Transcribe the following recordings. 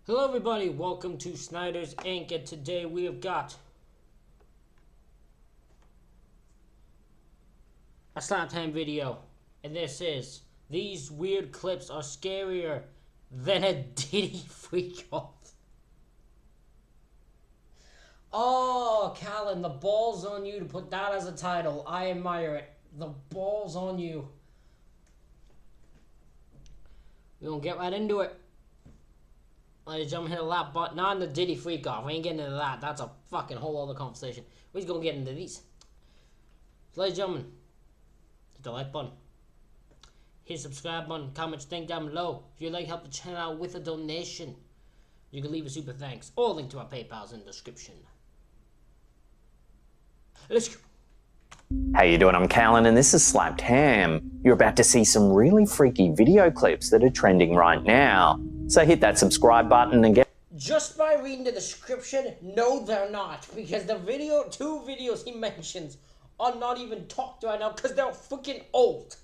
Hello everybody, welcome to Snyder's Inc. And today we have got a slap time video. And this is, these weird clips are scarier than a Diddy freak off. Oh, Callan, the ball's on you to put that as a title. I admire it. The ball's on you. We're gonna get right into it. Ladies and gentlemen, hit a like button. Not in the Diddy freak off. We ain't getting into that. That's a fucking whole other conversation. We're just gonna get into these. So, ladies and gentlemen, hit the like button. Hit the subscribe button. Comment your thing down below. If you'd like to help the channel out with a donation, you can leave a super thanks or link to our PayPal's in the description. Let's go. How you doing? I'm Callan and this is Slapped Ham. You're about to see some really freaky video clips that are trending right now. So hit that subscribe button and get... Just by reading the description, no they're not. Because the two videos he mentions are not even talked right now because they're freaking old.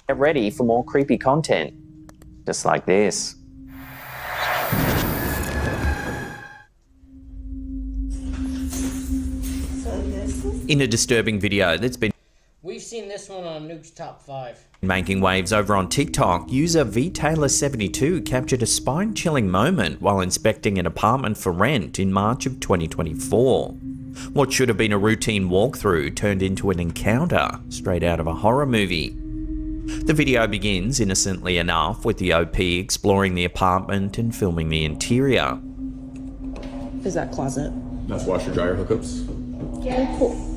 Get ready for more creepy content. Just like this. In a disturbing video that's been We've seen this one on Nuke's Top 5. making waves over on TikTok, user vtaylor72 captured a spine-chilling moment while inspecting an apartment for rent in March of 2024. What should have been a routine walkthrough turned into an encounter straight out of a horror movie. The video begins, innocently enough, with the OP exploring the apartment and filming the interior. Is that closet? That's washer dryer hookups. Yeah, cool.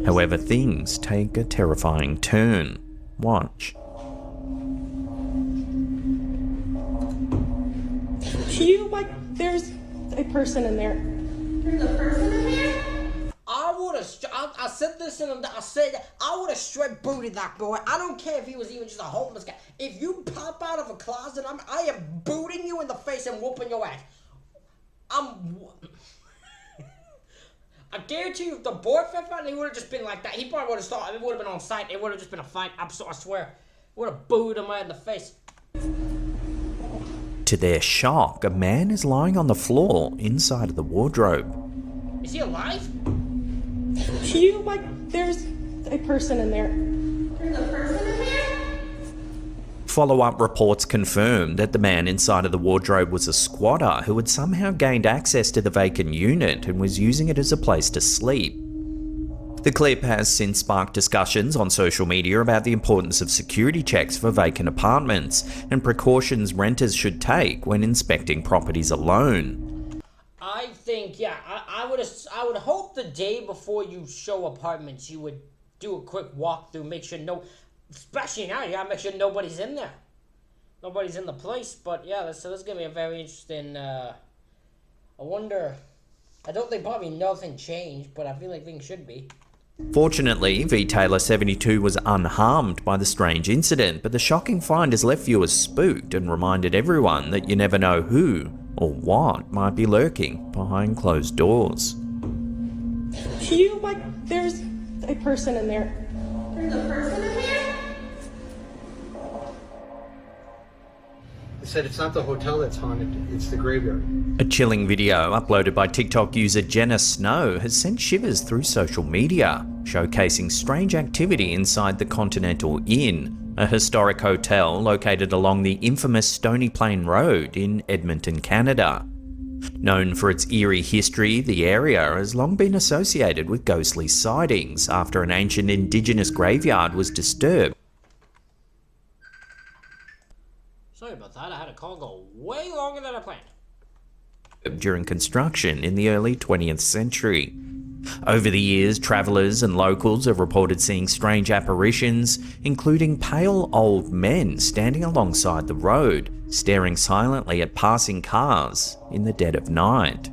However, things take a terrifying turn. Watch. There's a person in there. There's a person in there? I said this in I said I would have straight booted that boy. I don't care if he was even just a homeless guy. If you pop out of a closet, I am booting you in the face and whooping your ass. I guarantee you, if the boyfriend found he would have just been like that. He probably would have thought it would have been on site. It would have just been a fight. I swear, would have booed him right in the face. To their shock, a man is lying on the floor inside of the wardrobe. Is he alive? There's a person in there. There's a person in there? Follow-up reports confirmed that the man inside of the wardrobe was a squatter who had somehow gained access to the vacant unit and was using it as a place to sleep. The clip has since sparked discussions on social media about the importance of security checks for vacant apartments and precautions renters should take when inspecting properties alone. I think, yeah, I would hope the day before you show apartments, you would do a quick walkthrough, make sure especially now, you gotta make sure nobody's in there. Nobody's in the place, but yeah, so this is gonna be a very interesting, I wonder, I don't think probably nothing changed, but I feel like things should be. Fortunately, vtaylor72 was unharmed by the strange incident, but the shocking find has left viewers spooked and reminded everyone that you never know who or what might be lurking behind closed doors. There's a person in there. There's a person in there? They said it's not the hotel that's haunted, it's the graveyard. A chilling video uploaded by TikTok user Jenna Snow has sent shivers through social media, showcasing strange activity inside the Continental Inn, a historic hotel located along the infamous Stony Plain Road in Edmonton, Canada. Known for its eerie history, the area has long been associated with ghostly sightings after an ancient Indigenous graveyard was disturbed. Sorry about that, I had a call go way longer than I planned. During construction in the early 20th century. Over the years, travellers and locals have reported seeing strange apparitions, including pale old men standing alongside the road, staring silently at passing cars in the dead of night.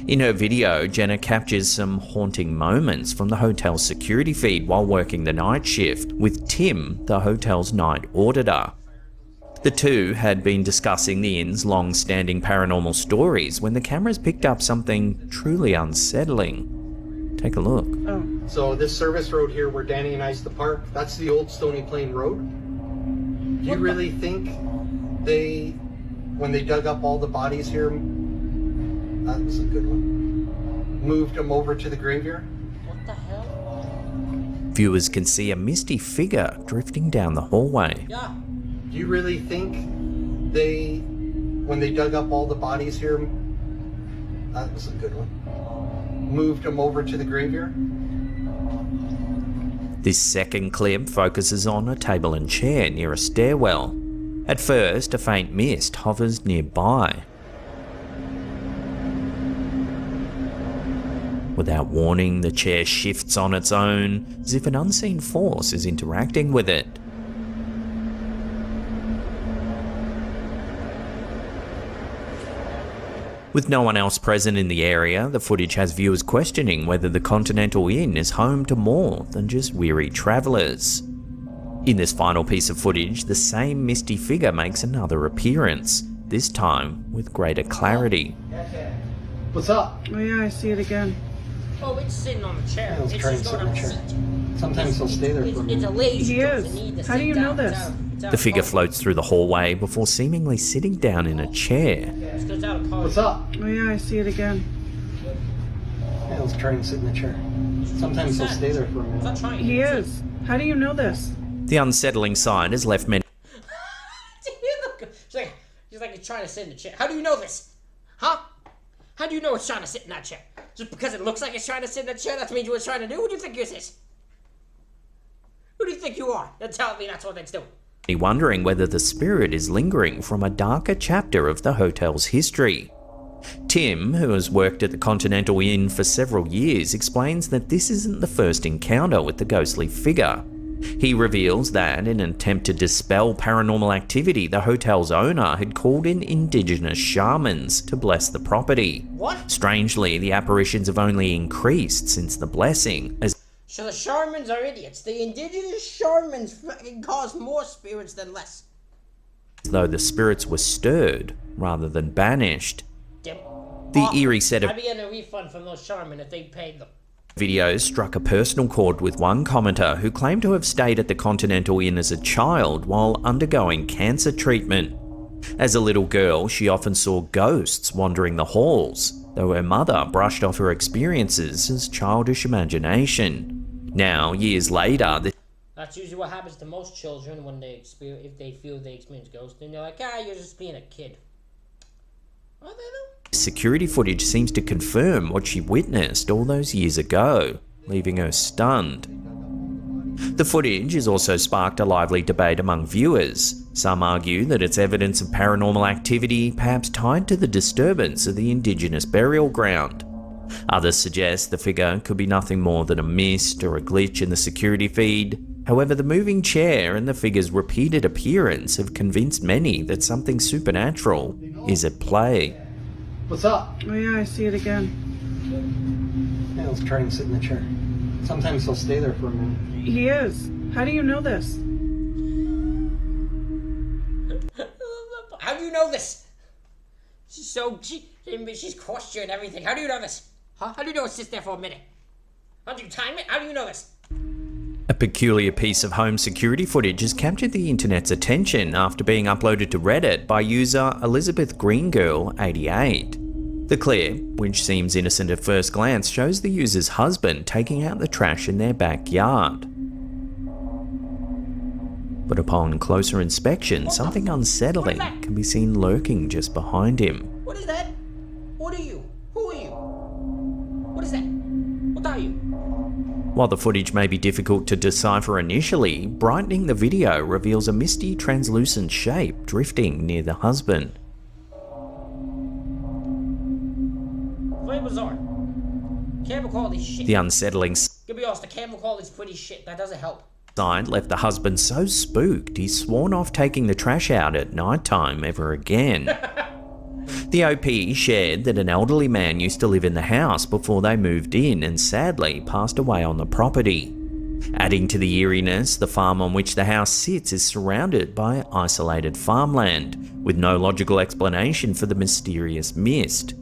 In her video, Jenna captures some haunting moments from the hotel's security feed while working the night shift, with Tim, the hotel's night auditor. The two had been discussing the inn's long-standing paranormal stories when the cameras picked up something truly unsettling. Take a look. So this service road here where Danny and I used to park, that's the old Stony Plain Road. Do you really think they when they dug up all the bodies here, that was a good one. Moved them over to the graveyard. What the hell? Viewers can see a misty figure drifting down the hallway. Yeah. Do you really think when they dug up all the bodies here, that was a good one. Moved them over to the graveyard? This second clip focuses on a table and chair near a stairwell. At first, a faint mist hovers nearby. Without warning, the chair shifts on its own, as if an unseen force is interacting with it. With no one else present in the area, the footage has viewers questioning whether the Continental Inn is home to more than just weary travellers. In this final piece of footage, the same misty figure makes another appearance, this time with greater clarity. What's up? Oh yeah, I see it again. Oh, it's sitting on the chair. Yeah, it's It's trying just to going sit on in the the seat. Sometimes they'll stay there for a It's a minute. lazy He dog. is. They need to How do sit you know down. this? The figure floats through the hallway before seemingly sitting down in a chair. What's up? Oh yeah, I see it again. Yeah, let's try and sit in the chair. Sometimes they'll stay there for a minute. He is. How do you know this? The unsettling sight has left many She's like, it's trying to sit in the chair. How do you know this? Huh? How do you know it's trying to sit in that chair? Just because it looks like it's trying to sit in that chair, that means what it's trying to do? Who do you think this is? Who do you think you are? You're telling me that's what it's doing. wondering whether the spirit is lingering from a darker chapter of the hotel's history. Tim, who has worked at the Continental Inn for several years, explains that this isn't the first encounter with the ghostly figure. He reveals that in an attempt to dispel paranormal activity, the hotel's owner had called in indigenous shamans to bless the property. What? Strangely, the apparitions have only increased since the blessing, as So the shamans are idiots. The indigenous shamans fucking cause more spirits than less. though the spirits were stirred rather than banished. Dim. The eerie set of I'd be getting a refund from those shamans if they paid them. videos struck a personal chord with one commenter who claimed to have stayed at the Continental Inn as a child while undergoing cancer treatment. As a little girl, she often saw ghosts wandering the halls, though her mother brushed off her experiences as childish imagination. Now, years later, the That's usually what happens to most children when they experience, if they feel they experience ghosts. And they're like, you're just being a kid. Are they though? security footage seems to confirm what she witnessed all those years ago, leaving her stunned. The footage has also sparked a lively debate among viewers. Some argue that it's evidence of paranormal activity, perhaps tied to the disturbance of the indigenous burial ground. Others suggest the figure could be nothing more than a mist or a glitch in the security feed. However, the moving chair and the figure's repeated appearance have convinced many that something supernatural is at play. What's up? Oh yeah, I see it again. Yeah, let's try and sit in the chair. Sometimes they'll stay there for a minute. He is. How do you know this? How do you know this? She's questioning everything. How do you know this? Huh? How do you know it sits there for a minute? How do you time it? How do you know this? A peculiar piece of home security footage has captured the internet's attention after being uploaded to Reddit by user Elizabeth Greengirl88. The clip, which seems innocent at first glance, shows the user's husband taking out the trash in their backyard. But upon closer inspection, something unsettling can be seen lurking just behind him. What is that? What are you? Who are you? What is that? What are you? While the footage may be difficult to decipher initially, brightening the video reveals a misty, translucent shape drifting near the husband. Very bizarre. Camera quality shit. The unsettling Give me honest, the camera quality's pretty shit. That doesn't help. sight left the husband so spooked he's sworn off taking the trash out at night time ever again. The OP shared that an elderly man used to live in the house before they moved in and sadly passed away on the property. Adding to the eeriness, the farm on which the house sits is surrounded by isolated farmland, with no logical explanation for the mysterious mist.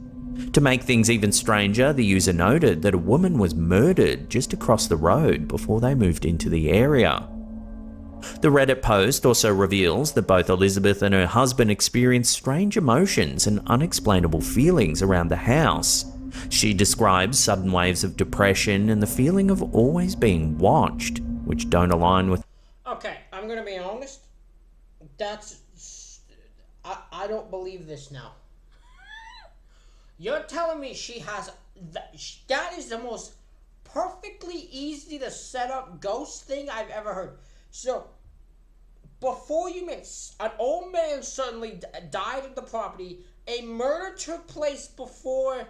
To make things even stranger, the user noted that a woman was murdered just across the road before they moved into the area. The Reddit post also reveals that both Elizabeth and her husband experienced strange emotions and unexplainable feelings around the house. She describes sudden waves of depression and the feeling of always being watched, which don't align with... Okay, I'm gonna be honest. I don't believe this now. You're telling me she has... That is the most perfectly easy to set up ghost thing I've ever heard. So, before you met, an old man suddenly died at the property. A murder took place before...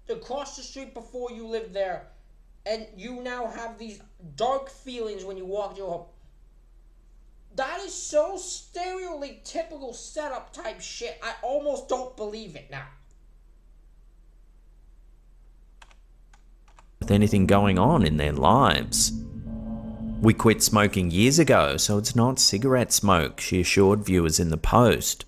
across the street before you lived there. And you now have these dark feelings when you walk into your home. That is so stereotypical setup type shit. I almost don't believe it now. With anything going on in their lives. We quit smoking years ago, so it's not cigarette smoke, she assured viewers in the post.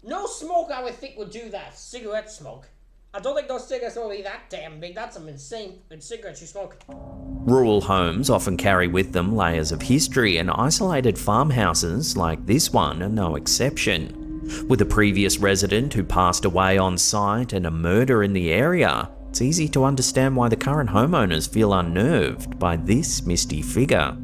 No smoke I would think would do that. Cigarette smoke. I don't think those cigarettes will be that damn big. That's some insane cigarettes you smoke. Rural homes often carry with them layers of history, and isolated farmhouses like this one are no exception. With a previous resident who passed away on site and a murder in the area, it's easy to understand why the current homeowners feel unnerved by this misty figure.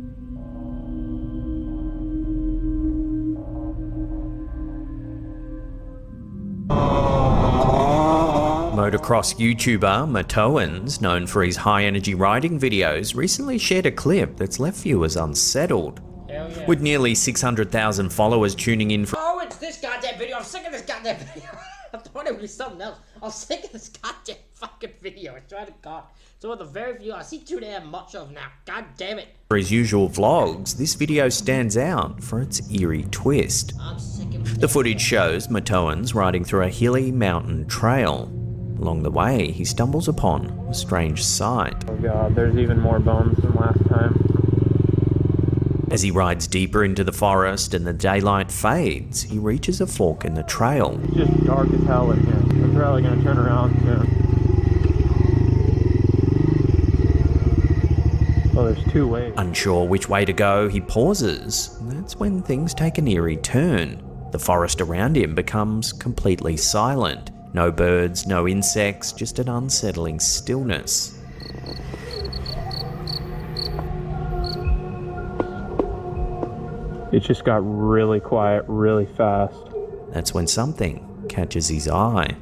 Motocross YouTuber Matoans, known for his high-energy riding videos, recently shared a clip that's left viewers unsettled. Hell yeah. With nearly 600,000 followers tuning in for... Oh, it's this goddamn video. I'm sick of this goddamn video. I thought it would be something else. I'm sick of this goddamn fucking video. I swear to God. It's one of the very few I see too damn much of now. God damn it. For his usual vlogs, this video stands out for its eerie twist. I'm sick of The footage shows Matoans riding through a hilly mountain trail. Along the way, he stumbles upon a strange sight. Oh god, there's even more bones than last time. As he rides deeper into the forest and the daylight fades, he reaches a fork in the trail. It's just dark as hell in here. I'm probably gonna turn around soon. Oh, there's two ways. Unsure which way to go, he pauses. That's when things take an eerie turn. The forest around him becomes completely silent. No birds, no insects, just an unsettling stillness. It just got really quiet really fast. That's when something catches his eye.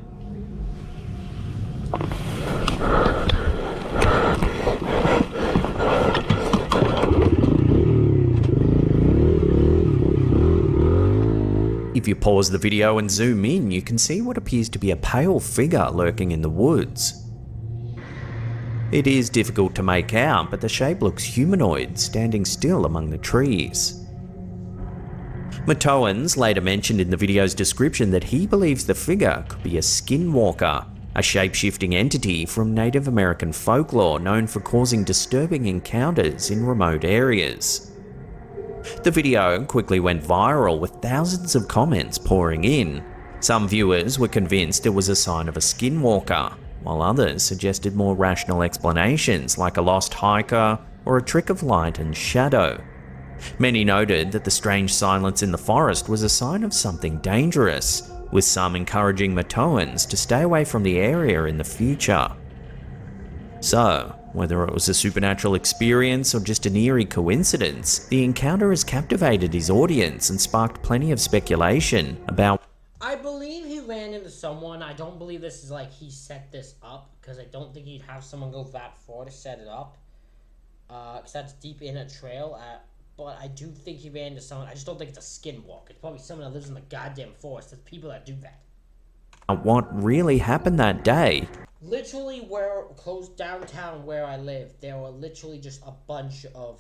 If you pause the video and zoom in, you can see what appears to be a pale figure lurking in the woods. It is difficult to make out, but the shape looks humanoid, standing still among the trees. Matoans later mentioned in the video's description that he believes the figure could be a skinwalker, a shape-shifting entity from Native American folklore known for causing disturbing encounters in remote areas. The video quickly went viral with thousands of comments pouring in. Some viewers were convinced it was a sign of a skinwalker, while others suggested more rational explanations like a lost hiker or a trick of light and shadow. Many noted that the strange silence in the forest was a sign of something dangerous, with some encouraging Matoans to stay away from the area in the future. So, whether it was a supernatural experience or just an eerie coincidence, the encounter has captivated his audience and sparked plenty of speculation about... I believe he ran into someone. I don't believe this is like he set this up, because I don't think he'd have someone go that far to set it up. Because that's deep in a trail. But I do think he ran into someone. I just don't think it's a skinwalker. It's probably someone that lives in the goddamn forest. There's people that do that. What really happened that day. Literally where, close downtown where I live, there were literally just a bunch of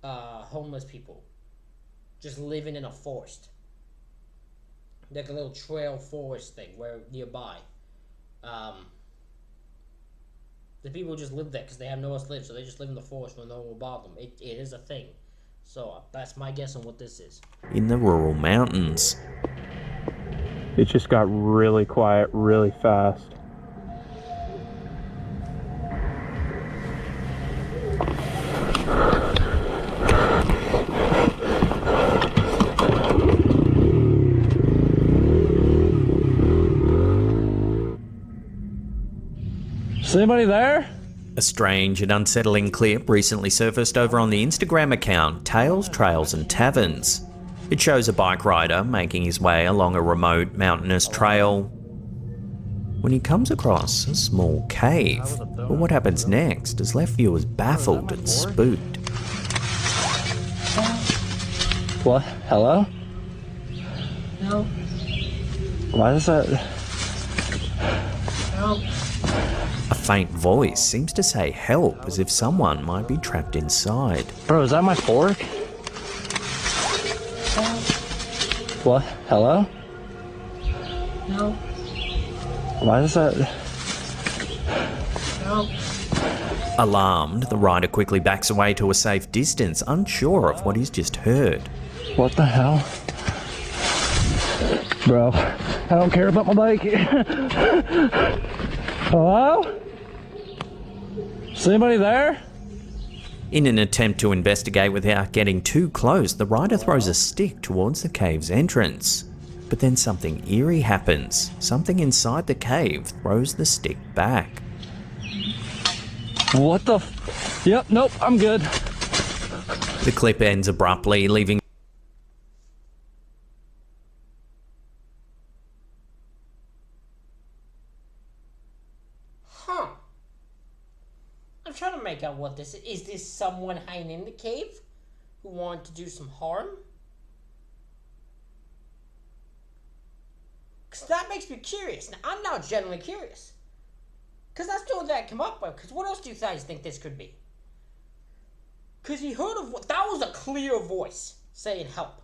homeless people just living in a forest. Like a little trail forest thing where nearby. The people just live there because they have nowhere else to live, so they just live in the forest where no one will bother them. It is a thing. So that's my guess on what this is. In the rural mountains. It just got really quiet really fast. Is anybody there? A strange and unsettling clip recently surfaced over on the Instagram account Tales, Trails and Taverns. It shows a bike rider making his way along a remote mountainous trail when he comes across a small cave. But what happens next has left viewers baffled and spooked. What? Hello? No. Why is that? No. A faint voice seems to say help, as if someone might be trapped inside. Bro, is that my fork? What? Hello? No. Why is that? No. Alarmed, the rider quickly backs away to a safe distance, unsure of what he's just heard. What the hell? Bro, I don't care about my bike. Hello? Is anybody there? In an attempt to investigate without getting too close, the rider throws a stick towards the cave's entrance. But then something eerie happens. Something inside the cave throws the stick back. What the Yep, nope, I'm good. The clip ends abruptly, leaving Huh. I'm trying to make out what this is. Is this someone hiding in the cave who wanted to do some harm? Because that makes me curious. Now, I'm now genuinely curious. Because that's the only thing I come up with. Because what else do you guys think this could be? Because he heard of what? That was a clear voice saying help.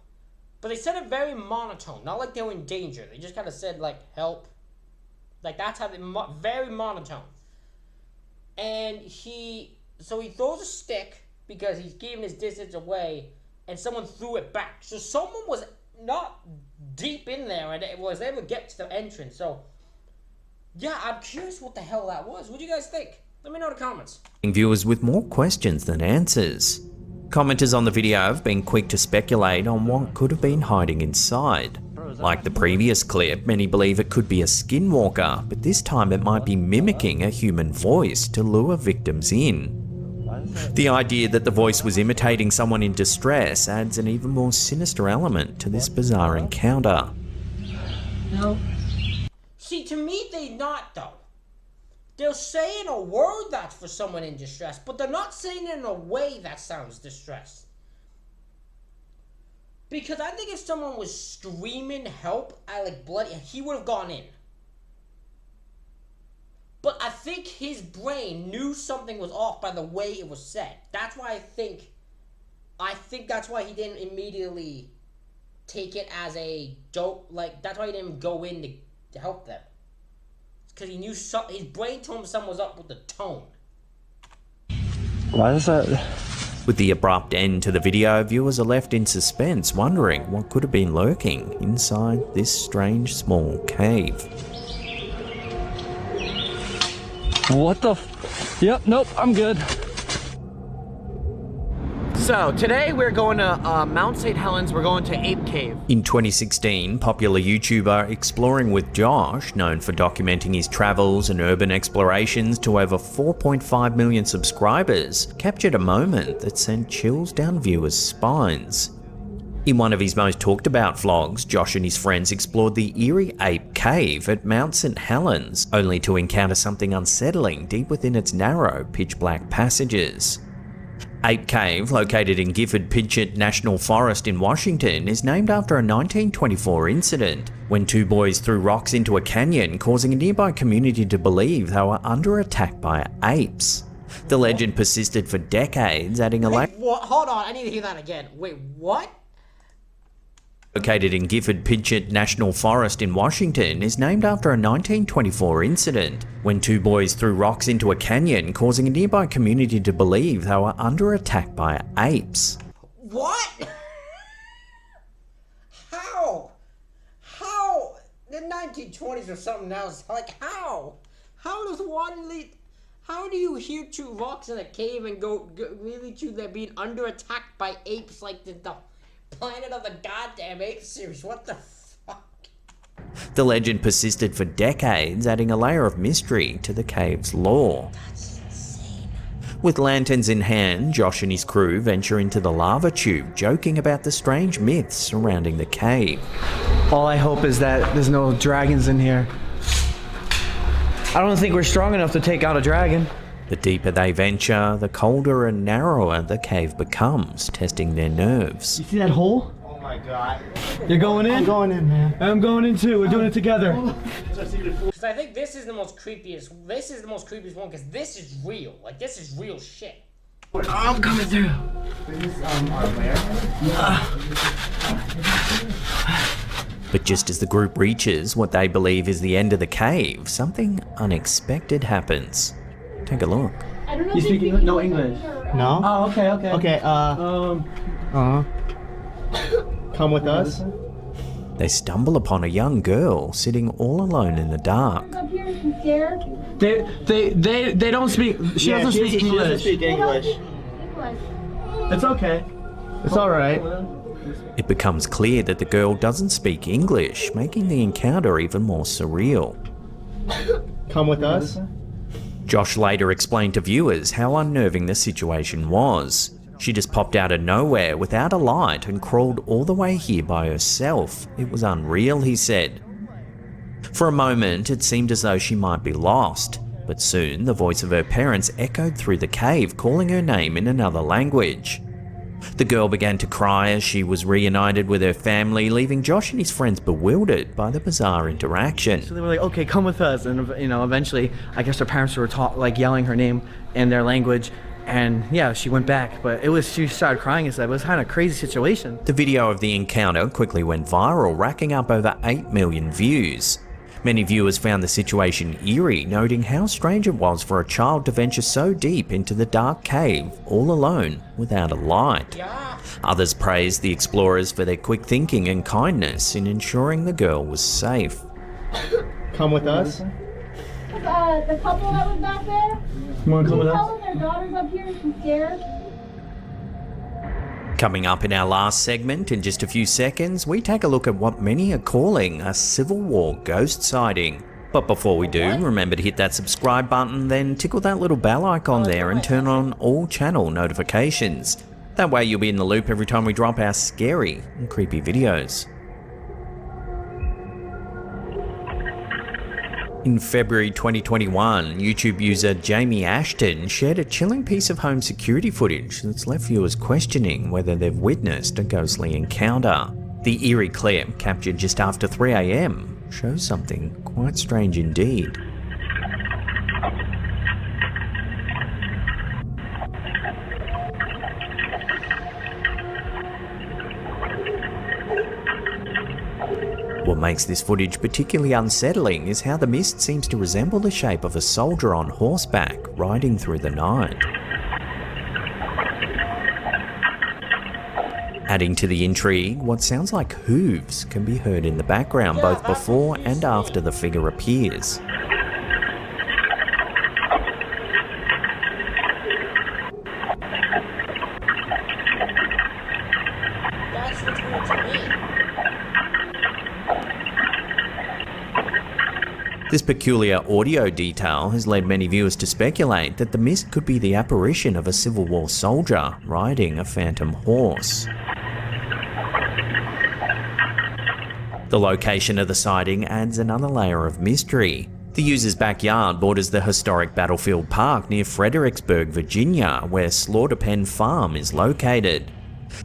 But they said it very monotone. Not like they were in danger. They just kind of said, like, help. Like, that's how they... very monotone. And so he throws a stick because he's giving his distance away, and someone threw it back. So someone was not deep in there and it was able to get to the entrance. So, yeah, I'm curious what the hell that was. What do you guys think? Let me know in the comments. viewers with more questions than answers. Commenters on the video have been quick to speculate on what could have been hiding inside. Like the previous clip, many believe it could be a skinwalker, but this time it might be mimicking a human voice to lure victims in. The idea that the voice was imitating someone in distress adds an even more sinister element to this bizarre encounter. No. See, to me, they not, though. They're saying a word that's for someone in distress, but they're not saying it in a way that sounds distressed. Because I think if someone was screaming help at like bloody, he would have gone in. But I think his brain knew something was off by the way it was said. That's why I think that's why he didn't immediately take it as a joke. Like, that's why he didn't go in to help them. Because he knew his brain told him something was up with the tone. Why is that? With the abrupt end to the video, viewers are left in suspense, wondering what could have been lurking inside this strange small cave. What the Yep, nope, I'm good. So, today we're going to Mount St. Helens, we're going to Ape Cave. In 2016, popular YouTuber Exploring with Josh, known for documenting his travels and urban explorations to over 4.5 million subscribers, captured a moment that sent chills down viewers' spines. In one of his most talked about vlogs, Josh and his friends explored the eerie Ape Cave at Mount St. Helens, only to encounter something unsettling deep within its narrow, pitch-black passages. Ape Cave, located in Gifford-Pinchot National Forest in Washington, is named after a 1924 incident when two boys threw rocks into a canyon, causing a nearby community to believe they were under attack by apes. The legend persisted for decades, adding a What? Hold on, I need to hear that again. Wait, what? Located in Gifford-Pinchot National Forest in Washington, is named after a 1924 incident when two boys threw rocks into a canyon, causing a nearby community to believe they were under attack by apes. What? How? How? The 1920s or something else. Like, how? How does one lead? How do you hear two rocks in a cave and go really to them being under attack by apes like the Planet of the Goddamn Apes series? What the fuck? The legend persisted for decades, adding a layer of mystery to the cave's lore. With lanterns in hand, Josh and his crew venture into the lava tube, joking about the strange myths surrounding the cave. All I hope is that there's no dragons in here. I don't think we're strong enough to take out a dragon. The deeper they venture, the colder and narrower the cave becomes, testing their nerves. You see that hole? Oh my god. You're going in? I'm going in, man. I'm going in too. We're doing it together. Because I think this is the most creepiest. This is the most creepiest one because this is real. Like this is real shit. I'm coming through. But just as the group reaches what they believe is the end of the cave, something unexpected happens. Take a look. I don't know You if speak they English? No English. No? Oh, okay, okay. Okay, come with us. They stumble upon a young girl sitting all alone in the dark. Up here, she's scared. They don't speak. She doesn't speak She doesn't English. speak English. It's okay. It's alright. It becomes clear that the girl doesn't speak English, making the encounter even more surreal. Come with us. Josh later explained to viewers how unnerving the situation was. She just popped out of nowhere without a light and crawled all the way here by herself. It was unreal, he said. For a moment, it seemed as though she might be lost, but soon the voice of her parents echoed through the cave, calling her name in another language. The girl began to cry as she was reunited with her family, leaving Josh and his friends bewildered by the bizarre interaction. So they were like, okay, come with us. And, you know, eventually, I guess her parents were yelling her name in their language. And yeah, she went back, but she started crying and stuff. It was kind of a crazy situation. The video of the encounter quickly went viral, racking up over 8 million views. Many viewers found the situation eerie, noting how strange it was for a child to venture so deep into the dark cave, all alone, without a light. Yeah. Others praised the explorers for their quick thinking and kindness in ensuring the girl was safe. Come with us. The couple that was back there. You want to come with us? Tell them their daughter's up here. She's scared. Coming up in our last segment in just a few seconds, we take a look at what many are calling a Civil War ghost sighting. But before we do, remember to hit that subscribe button, then tickle that little bell icon there and turn on all channel notifications. That way you'll be in the loop every time we drop our scary and creepy videos. In February 2021, YouTube user Jamie Ashton shared a chilling piece of home security footage that's left viewers questioning whether they've witnessed a ghostly encounter. The eerie clip, captured just after 3 AM, shows something quite strange indeed. What makes this footage particularly unsettling is how the mist seems to resemble the shape of a soldier on horseback riding through the night. Adding to the intrigue, what sounds like hooves can be heard in the background both before and after the figure appears. That's what's weird to me. This peculiar audio detail has led many viewers to speculate that the mist could be the apparition of a Civil War soldier riding a phantom horse. The location of the sighting adds another layer of mystery. The user's backyard borders the historic Battlefield Park near Fredericksburg, Virginia, where Slaughter Pen Farm is located.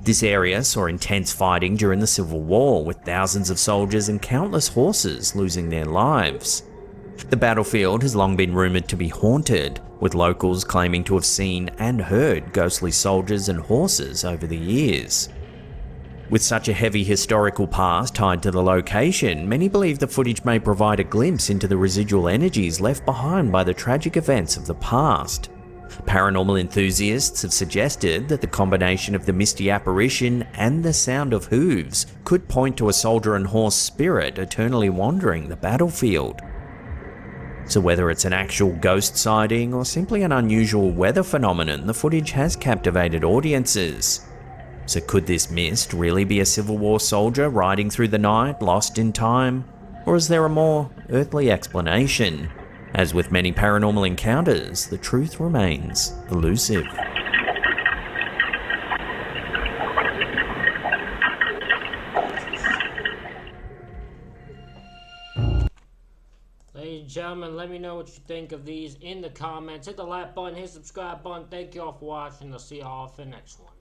This area saw intense fighting during the Civil War, with thousands of soldiers and countless horses losing their lives. The battlefield has long been rumoured to be haunted, with locals claiming to have seen and heard ghostly soldiers and horses over the years. With such a heavy historical past tied to the location, many believe the footage may provide a glimpse into the residual energies left behind by the tragic events of the past. Paranormal enthusiasts have suggested that the combination of the misty apparition and the sound of hooves could point to a soldier and horse spirit eternally wandering the battlefield. So whether it's an actual ghost sighting or simply an unusual weather phenomenon, the footage has captivated audiences. So could this mist really be a Civil War soldier riding through the night, lost in time? Or is there a more earthly explanation? As with many paranormal encounters, the truth remains elusive. Ladies and gentlemen, let me know what you think of these in the comments. Hit the like button, hit the subscribe button. Thank you all for watching. I'll see you all for the next one.